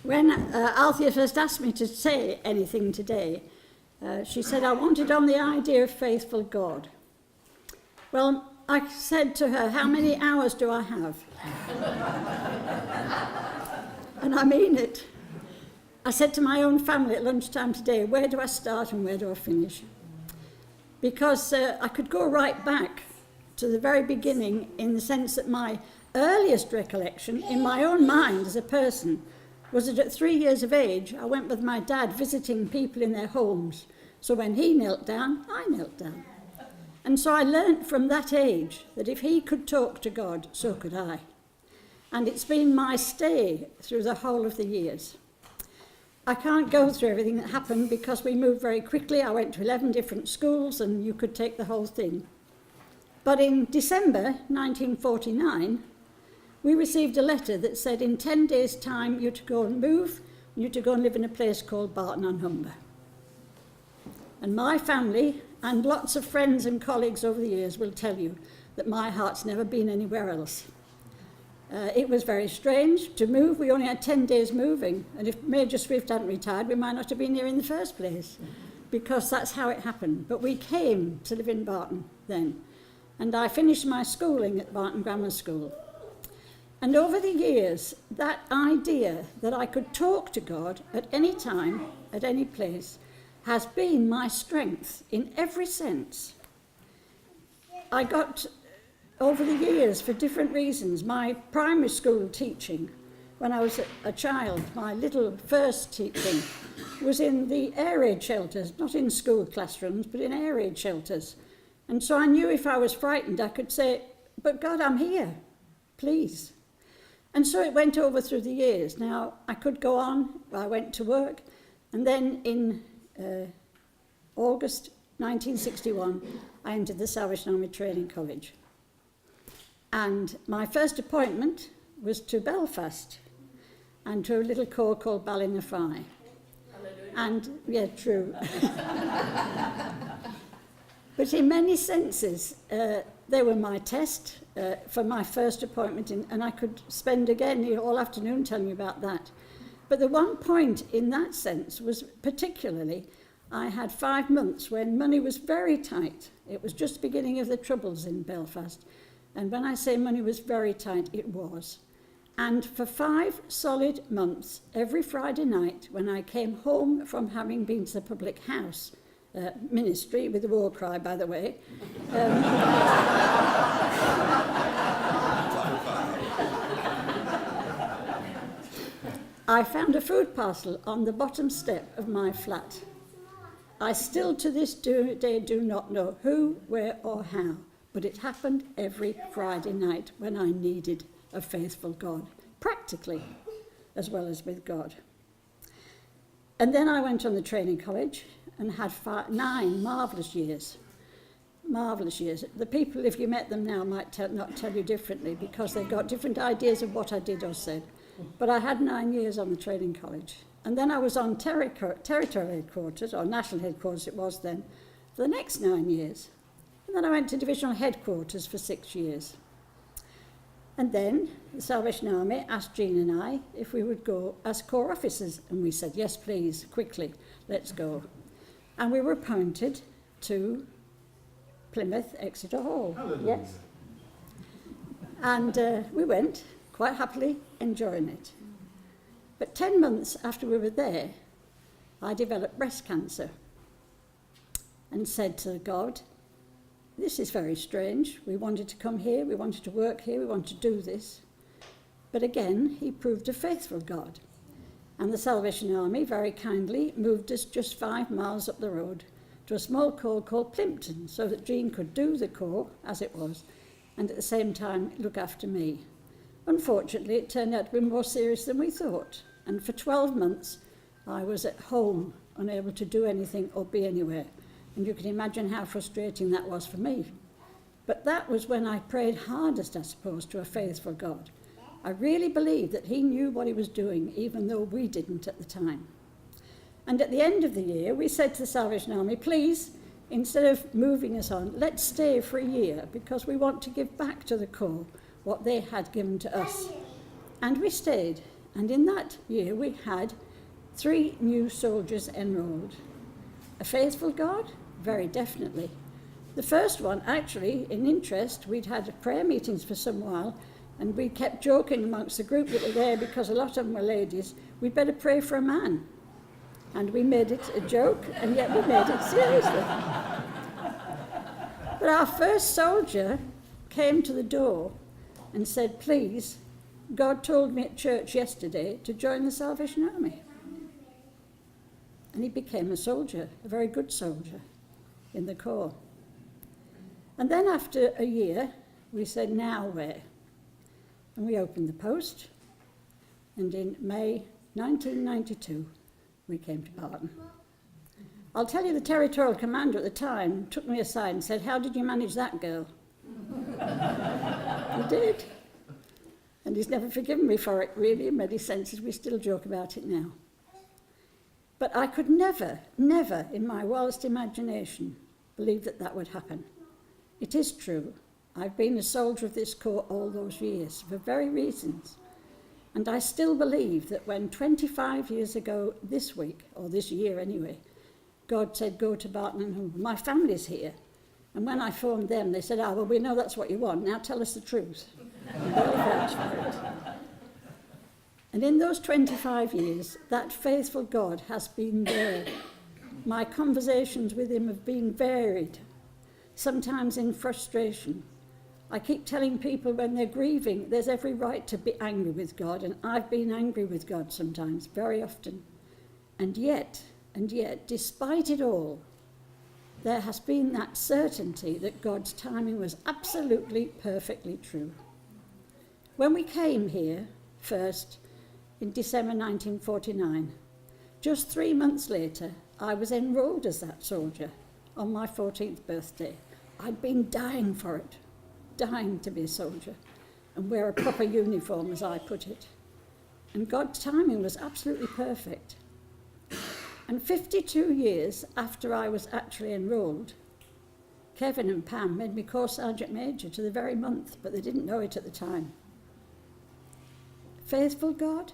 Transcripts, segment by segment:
When Althea first asked me to say anything today, she said I wanted on the idea of faithful God. Well, I said to her, how many hours do I have? And I mean it. I said to my own family at lunchtime today, where do I start and where do I finish? Because I could go right back to the very beginning in the sense that my earliest recollection in my own mind as a person was that at 3 years of age, I went with my dad visiting people in their homes. So when he knelt down, I knelt down. And so I learnt from that age that if he could talk to God, so could I. And it's been my stay through the whole of the years. I can't go through everything that happened because we moved very quickly. I went to 11 different schools and you could take the whole thing. But in December 1949, we received a letter that said in 10 days' time you're to go and move, you're to go and live in a place called Barton on Humber. And my family and lots of friends and colleagues over the years will tell you that my heart's never been anywhere else. It was very strange to move. We only had 10 days moving, and if Major Swift hadn't retired, we might not have been here in the first place, because that's how it happened. But we came to live in Barton then, and I finished my schooling at Barton Grammar School. And over the years, that idea that I could talk to God at any time, at any place, has been my strength in every sense. I got, over the years, for different reasons, my primary school teaching, when I was a child, my little first teaching, was in the air raid shelters, not in school classrooms, but in air raid shelters. And so I knew if I was frightened, I could say, but God, I'm here, please. And so it went over through the years. Now, I could go on, I went to work, and then in August 1961, I entered the Salvation Army Training College. And my first appointment was to Belfast and to a little corps called Ballinafie. And, yeah, true. But in many senses, they were my test for my first appointment, and I could spend again all afternoon telling you about that. But the one point in that sense was particularly, I had 5 months when money was very tight. It was just the beginning of the Troubles in Belfast. And when I say money was very tight, it was. And for 5 solid months, every Friday night, when I came home from having been to the public house, ministry, with the war cry, by the way, I found a food parcel on the bottom step of my flat. I still to this day do not know who, where or how, but it happened every Friday night when I needed a faithful God, practically as well as with God. And then I went on the training college and had 9 marvellous years. Marvellous years. The people, if you met them now, might not tell you differently because they've got different ideas of what I did or said. But I had 9 years on the training college. And then I was on territorial headquarters, or national headquarters it was then, for the next 9 years. And then I went to divisional headquarters for 6 years. And then the Salvation Army asked Jean and I if we would go as corps officers. And we said, yes, please, quickly, let's go. And we were appointed to Plymouth Exeter Hall. Hallelujah. Yes. And we went, quite happily, enjoying it. But 10 months after we were there, I developed breast cancer and said to God, this is very strange. We wanted to come here, we wanted to work here, we wanted to do this. But again, he proved a faithful God. And the Salvation Army very kindly moved us just 5 miles up the road to a small corps called Plimpton, so that Jean could do the corps, as it was, and at the same time look after me. Unfortunately, it turned out to be more serious than we thought, and for 12 months I was at home, unable to do anything or be anywhere, and you can imagine how frustrating that was for me. But that was when I prayed hardest, I suppose, to a faithful God. I really believed that he knew what he was doing, even though we didn't at the time. And at the end of the year, we said to the Salvation Army, please, instead of moving us on, let's stay for a year, because we want to give back to the corps what they had given to us. And we stayed. And in that year, we had 3 new soldiers enrolled. A faithful God? Very definitely. The first one, actually, in interest, we'd had prayer meetings for some while, and we kept joking amongst the group that were there, because a lot of them were ladies, we'd better pray for a man. And we made it a joke, and yet we made it seriously. But our first soldier came to the door and said, please, God told me at church yesterday to join the Salvation Army. And he became a soldier, a very good soldier in the Corps. And then after a year, we said, now where? And we opened the post, and in May 1992, we came to Barton. I'll tell you, the territorial commander at the time took me aside and said, how did you manage that girl? He did. And he's never forgiven me for it, really, in many senses. We still joke about it now. But I could never, never, in my wildest imagination, believe that that would happen. It is true. I've been a soldier of this Corps all those years, for very reasons. And I still believe that when 25 years ago this week, or this year anyway, God said, go to Barton and Humber, my family's here. And when I phoned them, they said, well, we know that's what you want. Now tell us the truth. And they vouched for it. And in those 25 years, that faithful God has been there. My conversations with him have been varied, sometimes in frustration. I keep telling people when they're grieving, there's every right to be angry with God, and I've been angry with God sometimes, very often. And yet, despite it all, there has been that certainty that God's timing was absolutely, perfectly true. When we came here first, in December 1949, just 3 months later, I was enrolled as that soldier on my 14th birthday. I'd been dying for it, dying to be a soldier and wear a proper uniform, as I put it. And God's timing was absolutely perfect. And 52 years after I was actually enrolled, Kevin and Pam made me Corps Sergeant Major to the very month, but they didn't know it at the time. Faithful God?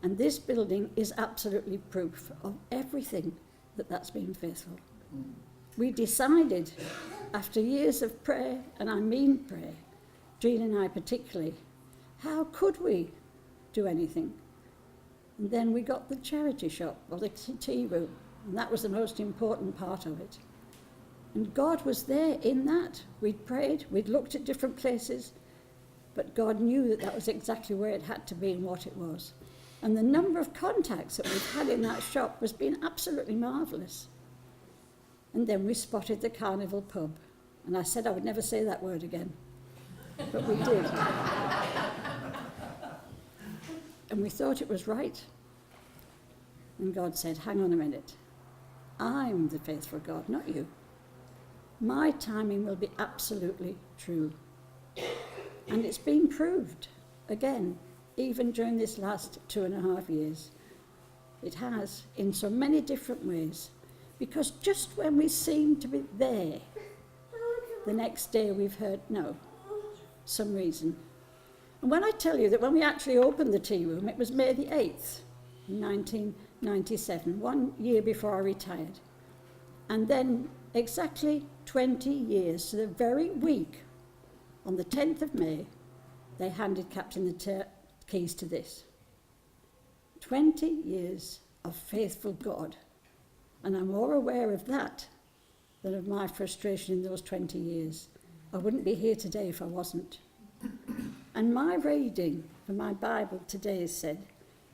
And this building is absolutely proof of everything that's been faithful. We decided, after years of prayer, and I mean prayer, Jean and I particularly, how could we do anything? And then we got the charity shop, or the tea room, and that was the most important part of it. And God was there in that. We'd prayed, we'd looked at different places, but God knew that that was exactly where it had to be and what it was. And the number of contacts that we've had in that shop has been absolutely marvellous. And then we spotted the Carnival pub. And I said I would never say that word again. But we did. And we thought it was right. And God said, hang on a minute. I'm the faithful God, not you. My timing will be absolutely true. And it's been proved, again, even during this last 2.5 years. It has, in so many different ways. Because just when we seem to be there, the next day we've heard no, some reason. And when I tell you that when we actually opened the tea room, it was May the 8th, in 1997, 1 year before I retired. And then exactly 20 years to the very week, on the 10th of May, they handed Captain the keys to this. 20 years of faithful God. And I'm more aware of that than of my frustration in those 20 years. I wouldn't be here today if I wasn't. And my reading for my Bible today said,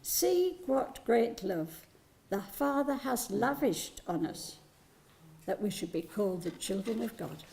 see what great love the Father has lavished on us, that we should be called the children of God.